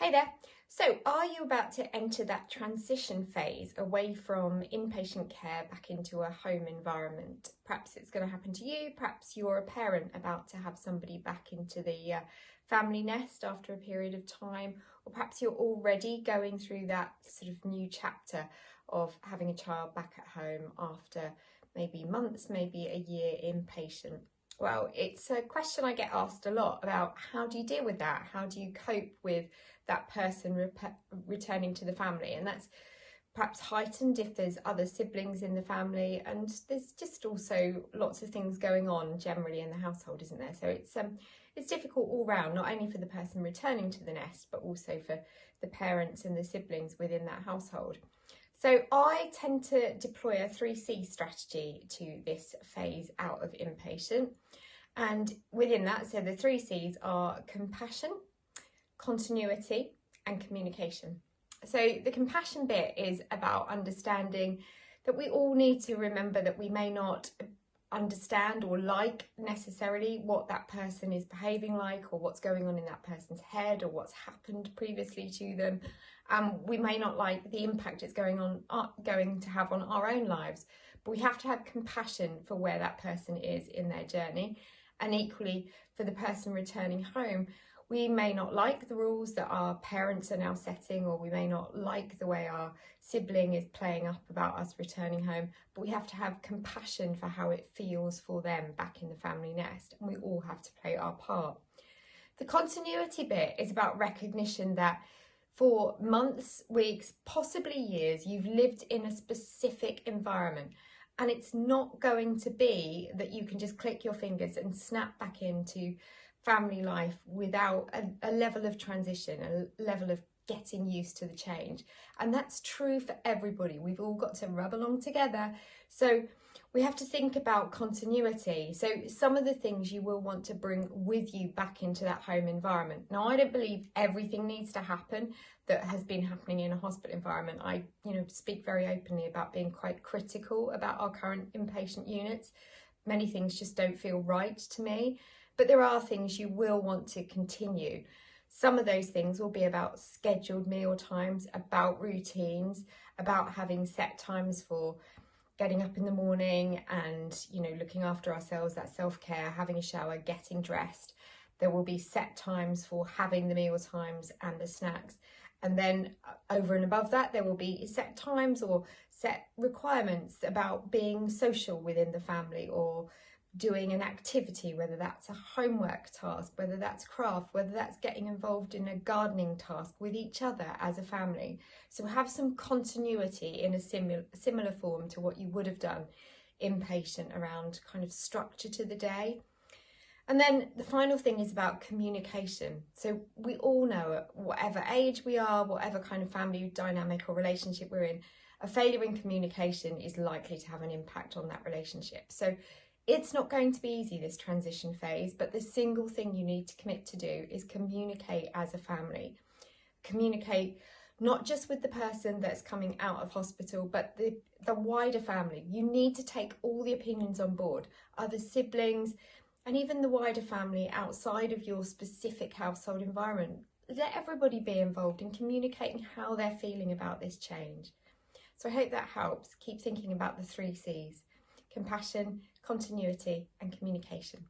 Hey there. So, are you about to enter that transition phase away from inpatient care back into a home environment? Perhaps it's going to happen to you. Perhaps you're a parent about to have somebody back into the family nest after a period of time, or perhaps you're already going through that sort of new chapter of having a child back at home after maybe months, maybe a year inpatient. Well, it's a question I get asked a lot about how do you deal with that? How do you cope with that person returning to the family? And that's perhaps heightened if there's other siblings in the family, and there's just also lots of things going on generally in the household, isn't there? So it's difficult all round, not only for the person returning to the nest, but also for the parents and the siblings within that household. So I tend to deploy a 3C strategy to this phase out of inpatient. And within that, so the 3Cs are compassion, continuity, and communication. So the compassion bit is about understanding that we all need to remember that we may not understand or like necessarily what that person is behaving like, or what's going on in that person's head, or what's happened previously to them. We may not like the impact it's going to have on our own lives, but we have to have compassion for where that person is in their journey. And equally, for the person returning home, we may not like the rules that our parents are now setting, or we may not like the way our sibling is playing up about us returning home, but we have to have compassion for how it feels for them back in the family nest, and we all have to play our part. The continuity bit is about recognition that for months, weeks, possibly years, you've lived in a specific environment, and it's not going to be that you can just click your fingers and snap back into family life without a level of transition, a level of getting used to the change. And that's true for everybody. We've all got to rub along together. So we have to think about continuity. So some of the things you will want to bring with you back into that home environment. Now, I don't believe everything needs to happen that has been happening in a hospital environment. I, speak very openly about being quite critical about our current inpatient units. Many things just don't feel right to me. But there are things you will want to continue. Some of those things will be about scheduled meal times, about routines, about having set times for getting up in the morning and, looking after ourselves, that self-care, having a shower, getting dressed. There will be set times for having the meal times and the snacks. And then over and above that, there will be set times or set requirements about being social within the family, or doing an activity, whether that's a homework task, whether that's craft, whether that's getting involved in a gardening task with each other as a family. So have some continuity in a similar form to what you would have done inpatient, around kind of structure to the day. And then the final thing is about communication. So we all know at whatever age we are, whatever kind of family dynamic or relationship we're in, a failure in communication is likely to have an impact on that relationship. So it's not going to be easy, this transition phase, but the single thing you need to commit to do is communicate as a family. Communicate not just with the person that's coming out of hospital, but the wider family. You need to take all the opinions on board, other siblings, and even the wider family outside of your specific household environment. Let everybody be involved in communicating how they're feeling about this change. So I hope that helps. Keep thinking about the 3 Cs: compassion, continuity, and communication.